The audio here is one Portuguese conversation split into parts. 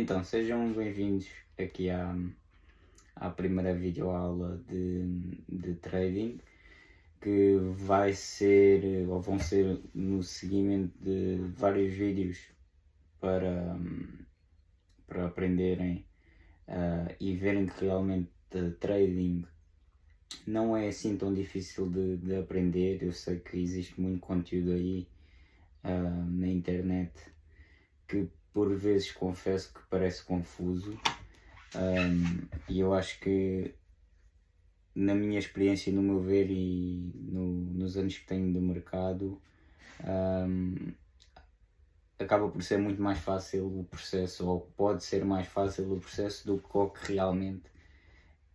Então, sejam bem-vindos aqui à primeira videoaula de trading, que vai ser, ou vão ser no seguimento de vários vídeos para, para aprenderem e verem que realmente trading não é assim tão difícil de aprender. Eu sei que existe muito conteúdo aí na internet que por vezes confesso que parece confuso, e eu acho que na minha experiência e no meu ver e nos anos que tenho de mercado, acaba por ser muito mais fácil o processo, ou pode ser mais fácil o processo do que o que realmente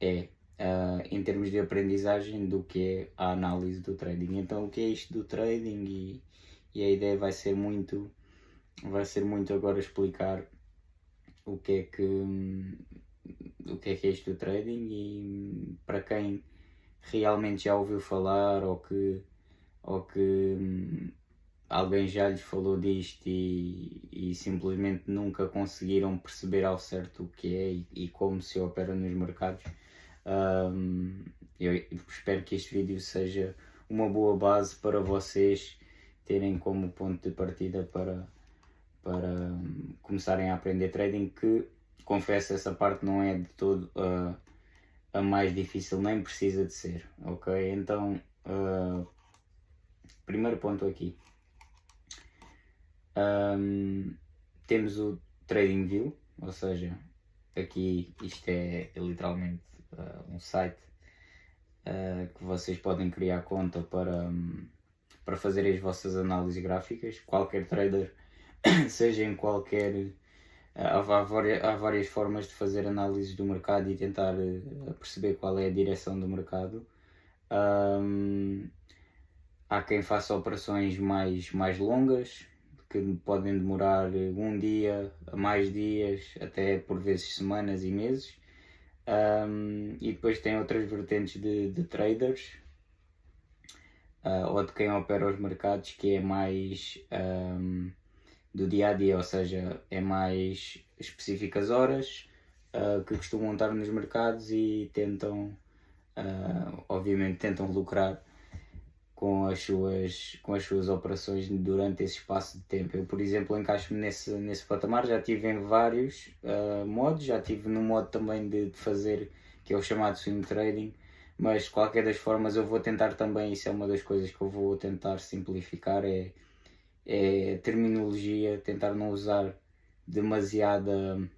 é, em termos de aprendizagem, do que é a análise do trading. Então, o que é isto do trading? E a ideia vai ser muito agora explicar o que é isto do trading, e para quem realmente já ouviu falar, ou que alguém já lhes falou disto e simplesmente nunca conseguiram perceber ao certo o que é e como se opera nos mercados. Eu espero que este vídeo seja uma boa base para vocês terem como ponto de partida para começarem a aprender trading, que confesso, essa parte não é de todo a mais difícil, nem precisa de ser, ok? Então, primeiro ponto aqui, temos o TradingView, ou seja, aqui isto é literalmente um site que vocês podem criar conta para fazer as vossas análises gráficas. Qualquer trader, seja em qualquer... Há várias formas de fazer análises do mercado e tentar perceber qual é a direção do mercado. Há quem faça operações mais longas, que podem demorar um dia, a mais dias, até por vezes semanas e meses. E depois tem outras vertentes de traders, ou de quem opera os mercados, que é mais do dia a dia, ou seja, é mais específicas horas que costumam estar nos mercados e tentam, obviamente, tentam lucrar com as suas operações durante esse espaço de tempo. Eu, por exemplo, encaixo-me nesse patamar. Já tive em vários modos, já tive no modo também de fazer, que é o chamado swing trading, mas de qualquer das formas eu vou tentar também, isso é uma das coisas que eu vou tentar simplificar, é terminologia, tentar não usar demasiada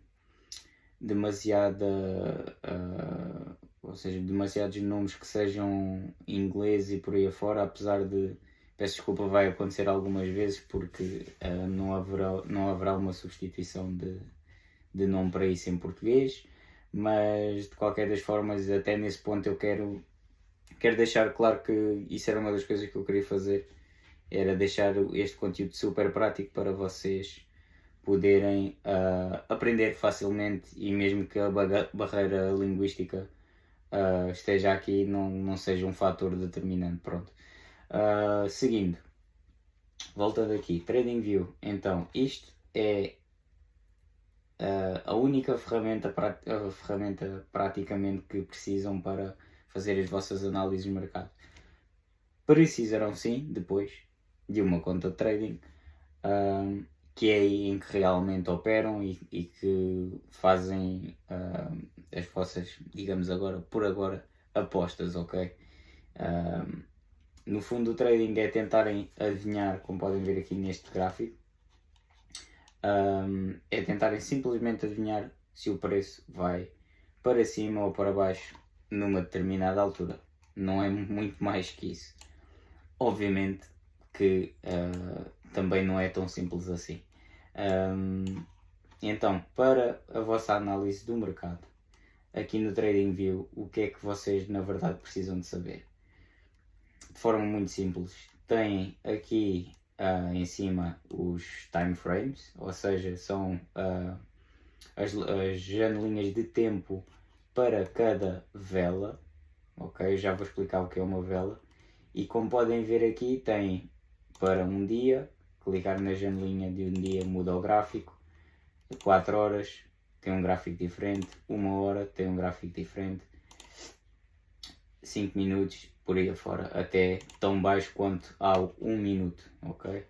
ou seja, demasiados nomes que sejam em inglês e por aí afora, apesar de, peço desculpa, vai acontecer algumas vezes, porque não haverá uma substituição de nome para isso em português, mas de qualquer das formas, até nesse ponto eu quero deixar claro que isso era uma das coisas que eu queria fazer, era deixar este conteúdo super prático para vocês poderem aprender facilmente, e mesmo que a barreira linguística esteja aqui, não seja um fator determinante. Pronto. Seguindo, voltando aqui, TradingView. Então, isto é a única ferramenta praticamente que precisam para fazer as vossas análises de mercado. Precisarão sim, depois, de uma conta de trading, que é aí em que realmente operam e que fazem as vossas, digamos por agora, apostas, ok? No fundo, o trading é tentarem adivinhar, como podem ver aqui neste gráfico, é tentarem simplesmente adivinhar se o preço vai para cima ou para baixo numa determinada altura. Não é muito mais que isso. Obviamente que também não é tão simples assim. Então, para a vossa análise do mercado, aqui no TradingView, o que é que vocês na verdade precisam de saber? De forma muito simples, têm aqui em cima os time frames, ou seja, são as janelinhas de tempo para cada vela, ok? Eu já vou explicar o que é uma vela. E como podem ver aqui, tem para um dia, clicar na janelinha de um dia muda o gráfico, 4 horas, tem um gráfico diferente, 1 hora tem um gráfico diferente, 5 minutos, por aí afora, até tão baixo quanto ao 1 minuto, ok?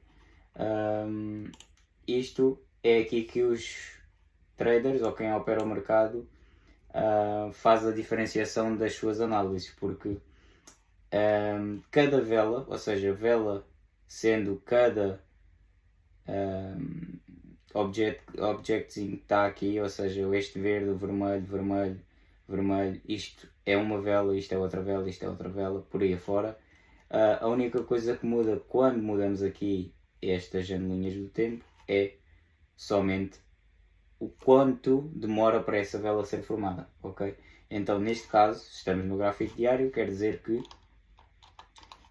Isto é aqui que os traders ou quem opera o mercado faz a diferenciação das suas análises, porque cada vela, ou seja, vela sendo cada objectzinho que está aqui, ou seja, este verde, vermelho, vermelho, vermelho, isto é uma vela, isto é outra vela, isto é outra vela, por aí afora. A única coisa que muda quando mudamos aqui estas janelinhas do tempo é somente o quanto demora para essa vela ser formada, ok? Então neste caso, se estamos no gráfico diário, quer dizer que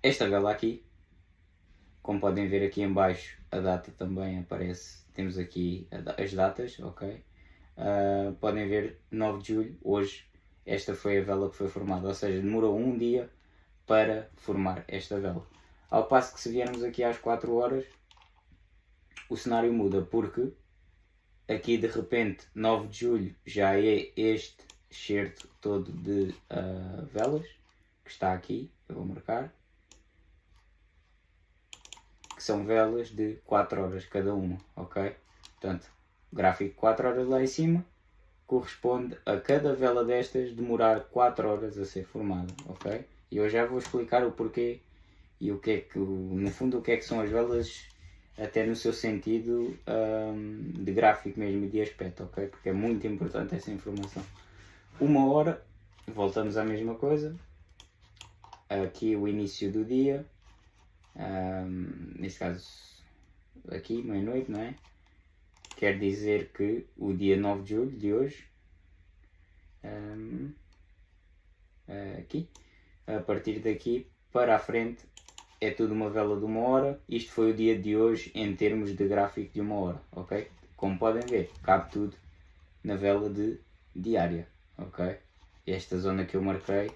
esta vela aqui, como podem ver aqui em baixo, a data também aparece, temos aqui as datas, ok? Podem ver 9 de julho, hoje, esta foi a vela que foi formada, ou seja, demorou um dia para formar esta vela. Ao passo que se viermos aqui às 4 horas, o cenário muda, porque aqui de repente 9 de julho já é este excerto todo de velas, que está aqui, eu vou marcar, que são velas de 4 horas cada uma, ok? Portanto, o gráfico de 4 horas lá em cima corresponde a cada vela destas demorar 4 horas a ser formada, ok? E eu já vou explicar o porquê e o que é que, no fundo, o que é que são as velas, até no seu sentido de gráfico mesmo e de aspecto, ok? Porque é muito importante essa informação. 1 hora, voltamos à mesma coisa. Aqui o início do dia, neste caso aqui, meia-noite, não é? Quer dizer que o dia 9 de julho de hoje, aqui, a partir daqui para a frente, é tudo uma vela de 1 hora. Isto foi o dia de hoje em termos de gráfico de 1 hora, ok? Como podem ver, cabe tudo na vela de diária, ok? Esta zona que eu marquei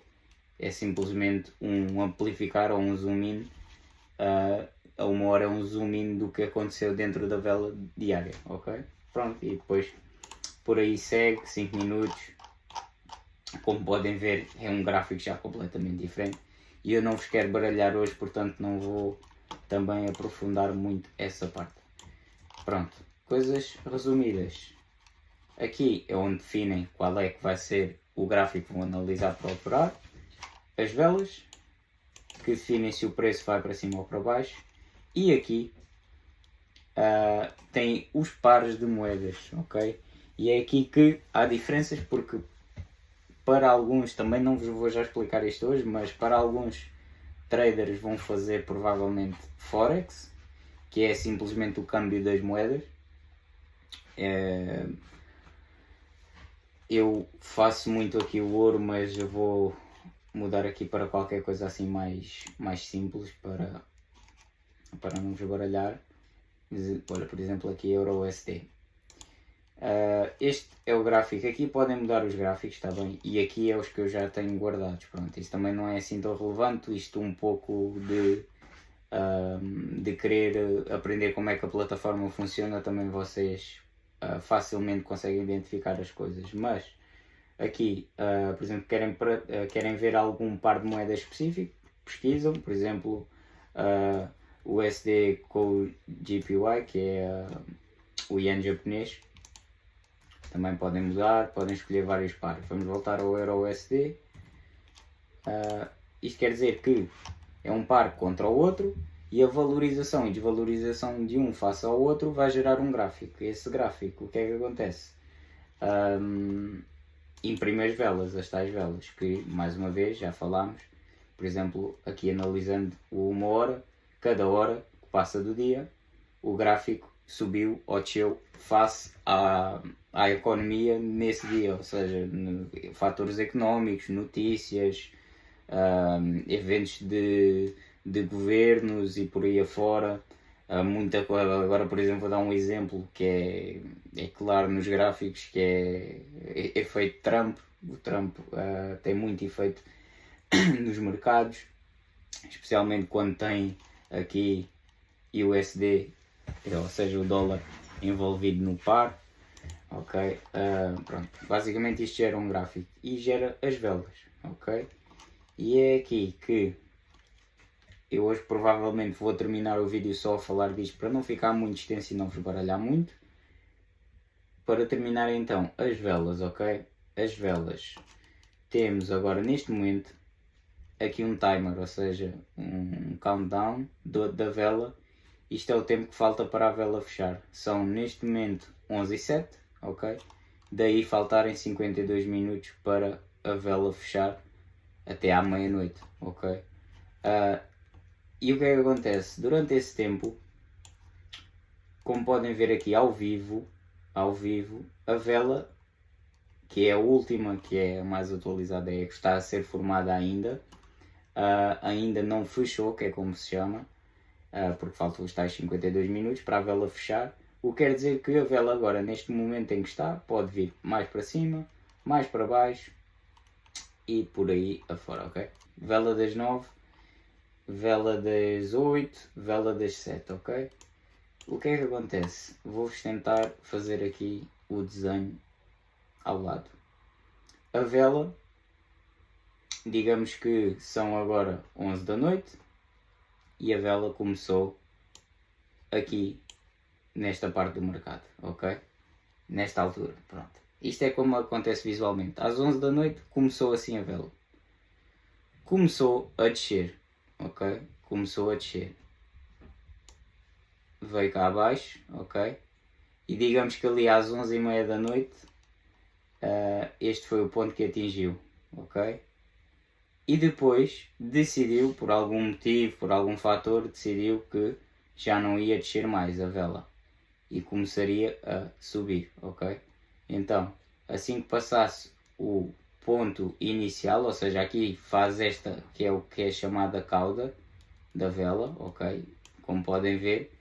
é simplesmente um amplificar ou um zoom in. A 1 hora é um zoom in do que aconteceu dentro da vela diária, ok? Pronto, e depois por aí segue 5 minutos. Como podem ver, é um gráfico já completamente diferente. E eu não vos quero baralhar hoje, portanto não vou também aprofundar muito essa parte. Pronto, coisas resumidas. Aqui é onde definem qual é que vai ser o gráfico que vão analisar para operar. As velas, que definem se o preço vai para cima ou para baixo. E aqui tem os pares de moedas, ok? E é aqui que há diferenças, porque para alguns, também não vos vou já explicar isto hoje, mas para alguns traders vão fazer provavelmente Forex, que é simplesmente o câmbio das moedas. Eu faço muito aqui o ouro, mas eu vou mudar aqui para qualquer coisa assim mais simples para não vos baralhar. Olha, por exemplo, aqui Euro-USD. Este é o gráfico. Aqui podem mudar os gráficos, está bem? E aqui é os que eu já tenho guardados. Pronto, isso também não é assim tão relevante. Isto um pouco de querer aprender como é que a plataforma funciona, também vocês facilmente conseguem identificar as coisas. Mas aqui, por exemplo, querem ver algum par de moedas específico, pesquisam, por exemplo, o USD com o JPY, que é o Yen japonês. Também podem mudar, podem escolher vários pares. Vamos voltar ao Euro-USD. Isto quer dizer que é um par contra o outro e a valorização e desvalorização de um face ao outro vai gerar um gráfico. Esse gráfico, o que é que acontece? Imprime as velas, as tais velas, que mais uma vez já falámos. Por exemplo, aqui analisando o 1 hora, cada hora que passa do dia, o gráfico subiu ou desceu face à economia nesse dia, ou seja, fatores económicos, notícias, eventos de governos e por aí afora. Muita coisa. Agora, por exemplo, vou dar um exemplo que é claro nos gráficos, que é efeito Trump. O Trump tem muito efeito nos mercados, especialmente quando tem aqui USD, ou seja, o dólar envolvido no par. ok? Pronto, basicamente isto gera um gráfico e gera as velas, ok? E é aqui que eu hoje provavelmente vou terminar o vídeo só a falar disto para não ficar muito extenso e não vos baralhar muito. Para terminar então, as velas, ok? As velas. Temos agora neste momento aqui um timer, ou seja, um countdown da vela. Isto é o tempo que falta para a vela fechar. São neste momento 11h07, ok? Daí faltarem 52 minutos para a vela fechar até à meia-noite, ok? E o que é que acontece? Durante esse tempo, como podem ver aqui ao vivo, a vela, que é a última, que é a mais atualizada, é a que está a ser formada ainda, ainda não fechou, que é como se chama, porque faltam os tais 52 minutos para a vela fechar. O que quer dizer que a vela agora, neste momento em que está, pode vir mais para cima, mais para baixo e por aí afora, ok? Vela das 9, vela das 8, vela das 7, ok? O que é que acontece? Vou-vos tentar fazer aqui o desenho ao lado. A vela, digamos que são agora 11 da noite e a vela começou aqui nesta parte do mercado, ok? Nesta altura, pronto. Isto é como acontece visualmente. Às 11 da noite começou assim a vela. Começou a descer, ok? Começou a descer. Veio cá abaixo, ok? E digamos que ali às 11h30 da noite, este foi o ponto que atingiu, ok? E depois decidiu, por algum motivo, por algum fator, decidiu que já não ia descer mais a vela e começaria a subir, ok? Então, assim que passasse o ponto inicial, ou seja, aqui faz esta, que é o que é chamada cauda da vela, ok? Como podem ver,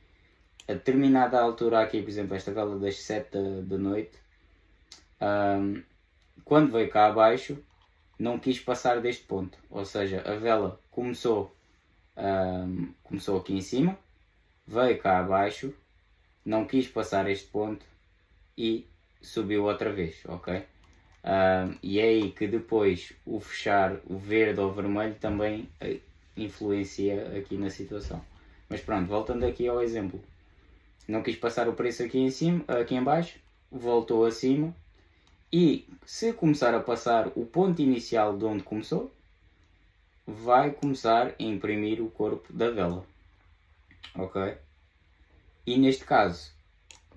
a determinada altura aqui, por exemplo, esta vela das 7 da noite, quando veio cá abaixo, não quis passar deste ponto, ou seja, a vela começou aqui em cima, veio cá abaixo, não quis passar este ponto e subiu outra vez, ok? E é aí que depois o fechar o verde ou vermelho também influencia aqui na situação. Mas pronto, voltando aqui ao exemplo, não quis passar o preço aqui em cima, aqui em baixo, voltou acima e se começar a passar o ponto inicial de onde começou, vai começar a imprimir o corpo da vela, ok? E neste caso,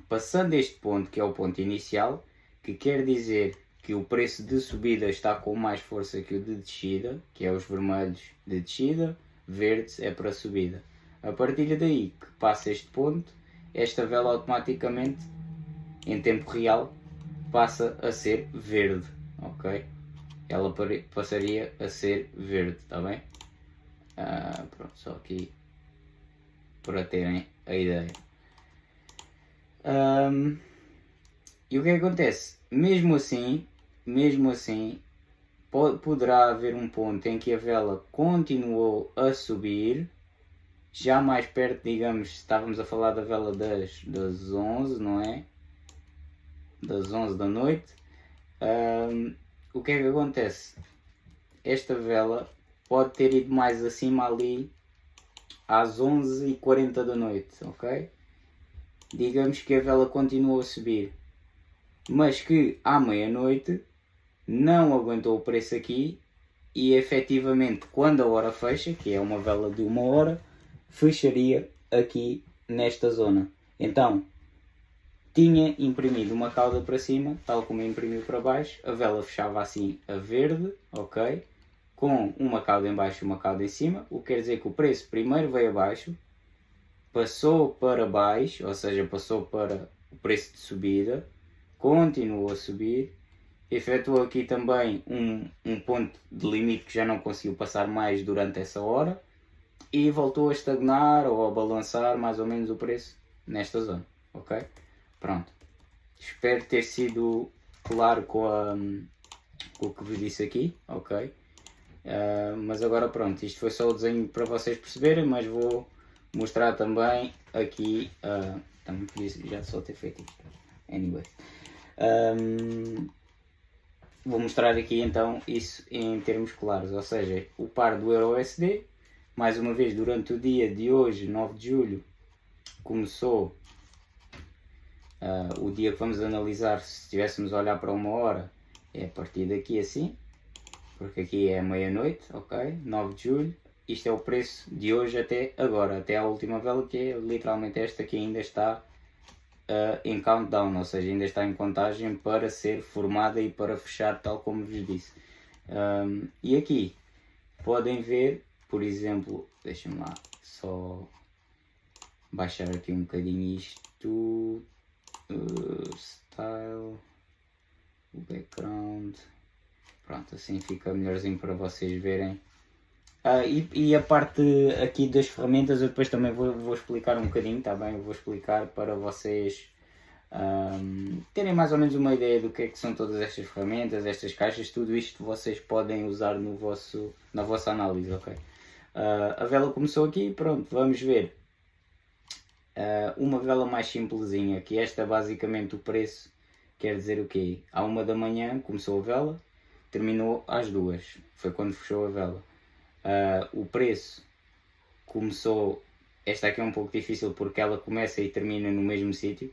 passando este ponto, que é o ponto inicial, que quer dizer que o preço de subida está com mais força que o de descida, que é os vermelhos de descida, verdes é para subida. A partir daí que passa este ponto, esta vela automaticamente, em tempo real, passa a ser verde, ok? Ela passaria a ser verde, está bem? Pronto, só aqui para terem a ideia. E o que acontece? Mesmo assim, poderá haver um ponto em que a vela continuou a subir, já mais perto, digamos, estávamos a falar da vela das 11, não é? Das 11 da noite. O que é que acontece? Esta vela pode ter ido mais acima ali às 11h40 da noite, ok? Digamos que a vela continuou a subir, mas que à meia-noite não aguentou o preço aqui e efetivamente quando a hora fecha, que é uma vela de 1 hora, fecharia aqui nesta zona. Então, tinha imprimido uma cauda para cima, tal como imprimiu para baixo, a vela fechava assim a verde, ok? Com uma cauda em baixo e uma cauda em cima, o que quer dizer que o preço primeiro veio abaixo, passou para baixo, ou seja, passou para o preço de subida, continuou a subir, efetuou aqui também um ponto de limite que já não conseguiu passar mais durante essa hora e voltou a estagnar ou a balançar mais ou menos o preço nesta zona, ok? Pronto, espero ter sido claro com o que vos disse aqui, ok? Mas agora pronto, isto foi só o desenho para vocês perceberem, mas vou mostrar também aqui, também podia já só ter feito isto, anyway. Vou mostrar aqui então isso em termos claros, ou seja, o par do EURUSD, mais uma vez durante o dia de hoje, 9 de julho, começou o dia que vamos analisar. Se estivéssemos a olhar para uma hora, é a partir daqui assim, porque aqui é meia-noite, ok? 9 de julho, isto é o preço de hoje até agora, até à última vela, que é literalmente esta que ainda está em countdown, ou seja, ainda está em contagem para ser formada e para fechar, tal como vos disse. E aqui podem ver, por exemplo, deixem-me lá só baixar aqui um bocadinho isto, style, o background, pronto, assim fica melhorzinho para vocês verem. E a parte aqui das ferramentas eu depois também vou explicar um bocadinho, tá bem? Eu vou explicar para vocês terem mais ou menos uma ideia do que é que são todas estas ferramentas, estas caixas, tudo isto vocês podem usar na vossa análise, ok? A vela começou aqui, pronto, vamos ver. Uma vela mais simplesinha, que esta basicamente o preço quer dizer o quê? À 1 da manhã começou a vela, terminou às 2, foi quando fechou a vela. O preço começou, esta aqui é um pouco difícil porque ela começa e termina no mesmo sítio.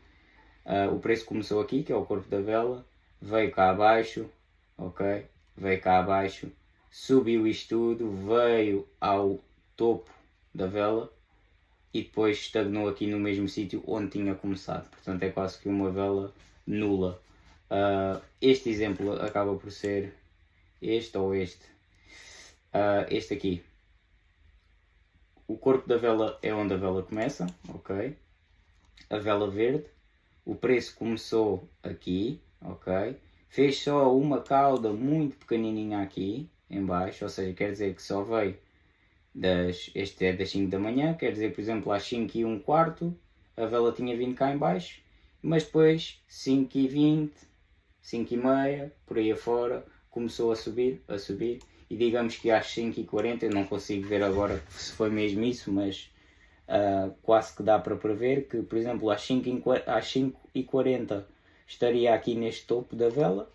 O preço começou aqui, que é o corpo da vela, veio cá abaixo, ok? Veio cá abaixo, subiu isto tudo, veio ao topo da vela e depois estagnou aqui no mesmo sítio onde tinha começado. Portanto é quase que uma vela nula. Este exemplo acaba por ser este ou este. Este aqui. O corpo da vela é onde a vela começa, ok? A vela verde. O preço começou aqui, ok? Fez só uma cauda muito pequenininha aqui em baixo, ou seja, quer dizer que só veio este é das 5 da manhã, quer dizer, por exemplo, às 5 e um quarto a vela tinha vindo cá em baixo, mas depois 5 e 20, 5 e meia, por aí afora, começou a subir, e digamos que às 5 e 40, eu não consigo ver agora se foi mesmo isso, mas quase que dá para prever que, por exemplo, às 5 e 40 estaria aqui neste topo da vela,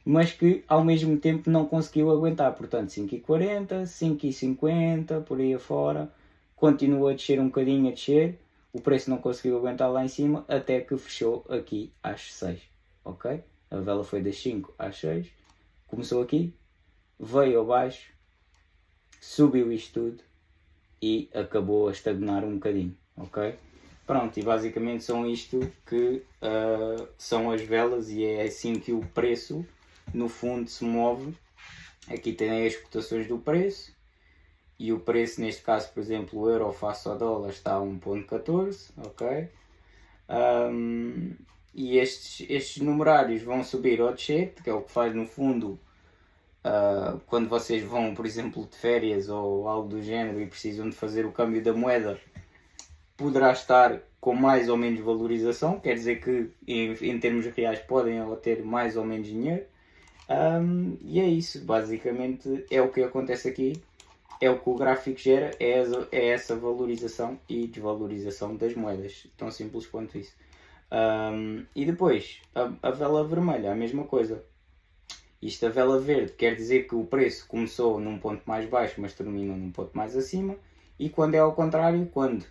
mas que ao mesmo tempo não conseguiu aguentar, portanto 5 e 40, 5 e 50, por aí afora, continua a descer um bocadinho, a descer, o preço não conseguiu aguentar lá em cima, até que fechou aqui às 6, ok? A vela foi das 5 às 6, começou aqui, veio abaixo, subiu isto tudo e acabou a estagnar um bocadinho, ok? Pronto, e basicamente são isto que são as velas e é assim que o preço no fundo se move. Aqui tem as cotações do preço e o preço neste caso, por exemplo, o euro face ao dólar está a 1.14, ok? E estes numerários vão subir ou descer, que é o que faz no fundo quando vocês vão, por exemplo, de férias ou algo do género e precisam de fazer o câmbio da moeda, poderá estar com mais ou menos valorização, quer dizer que em termos reais podem ter mais ou menos dinheiro. E é isso, basicamente é o que acontece aqui, é o que o gráfico gera, é essa valorização e desvalorização das moedas, tão simples quanto isso. E depois, a vela vermelha, a mesma coisa. Isto, a vela verde, quer dizer que o preço começou num ponto mais baixo, mas termina num ponto mais acima, e quando é ao contrário, quando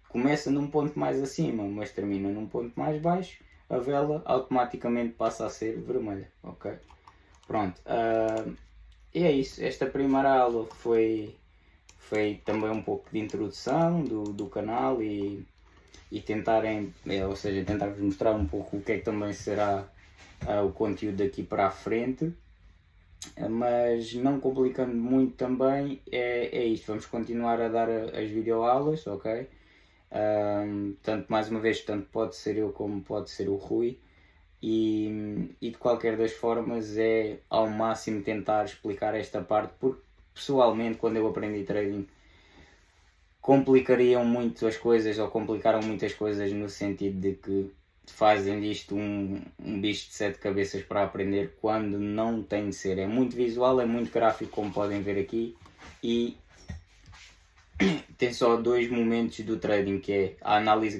começa num ponto mais acima, mas termina num ponto mais baixo, a vela automaticamente passa a ser vermelha, ok? Pronto, e é isso. Esta primeira aula foi também um pouco de introdução do canal e tentarem, ou seja, tentar-vos mostrar um pouco o que é que também será o conteúdo daqui para a frente, mas não complicando muito também, é isto. Vamos continuar a dar as videoaulas, ok? Tanto mais uma vez, tanto pode ser eu como pode ser o Rui. E de qualquer das formas é ao máximo tentar explicar esta parte, porque pessoalmente quando eu aprendi trading complicariam muito as coisas, ou complicaram muitas coisas no sentido de que fazem disto um bicho de 7 cabeças para aprender, quando não tem de ser. É muito visual, é muito gráfico, como podem ver aqui, e tem só dois momentos do trading, que é a análise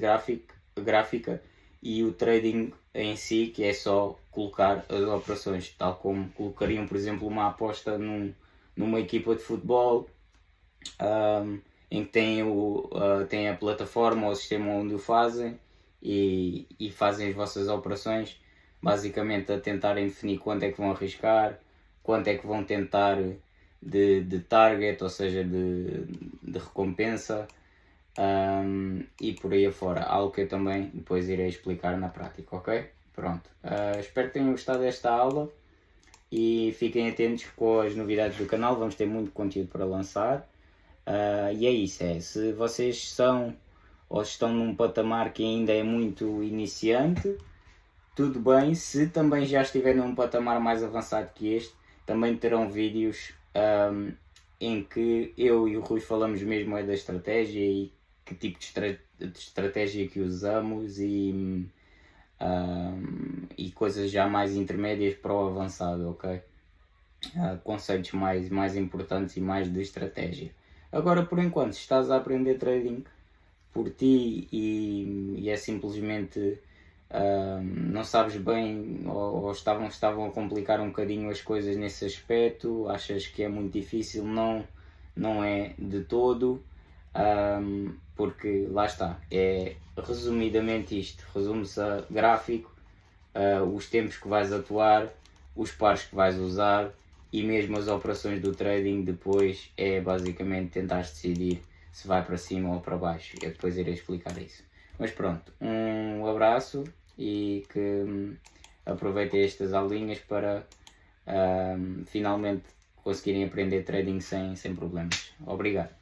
gráfica e o trading em si, que é só colocar as operações, tal como colocariam, por exemplo, uma aposta numa equipa de futebol, em que têm a plataforma ou o sistema onde o fazem e fazem as vossas operações, basicamente a tentarem definir quanto é que vão arriscar, quanto é que vão tentar de target, ou seja, de recompensa, e por aí afora. Algo que eu também depois irei explicar na prática, ok? Pronto. Espero que tenham gostado desta aula e fiquem atentos com as novidades do canal, vamos ter muito conteúdo para lançar. E é isso, se vocês são ou estão num patamar que ainda é muito iniciante, tudo bem. Se também já estiverem num patamar mais avançado que este, também terão vídeos em que eu e o Rui falamos mesmo da estratégia e que tipo de estratégia que usamos e coisas já mais intermédias para o avançado, ok? Conceitos mais importantes e mais de estratégia. Agora, por enquanto, se estás a aprender trading por ti e é simplesmente não sabes bem ou estavam a complicar um bocadinho as coisas nesse aspecto, achas que é muito difícil, não é de todo, porque lá está, é resumidamente isto, resume-se a gráfico, os tempos que vais atuar, os pares que vais usar e mesmo as operações do trading depois é basicamente tentar decidir se vai para cima ou para baixo. Eu depois irei explicar isso. Mas pronto, um abraço e que aproveitem estas aulinhas para finalmente conseguirem aprender trading sem problemas. Obrigado.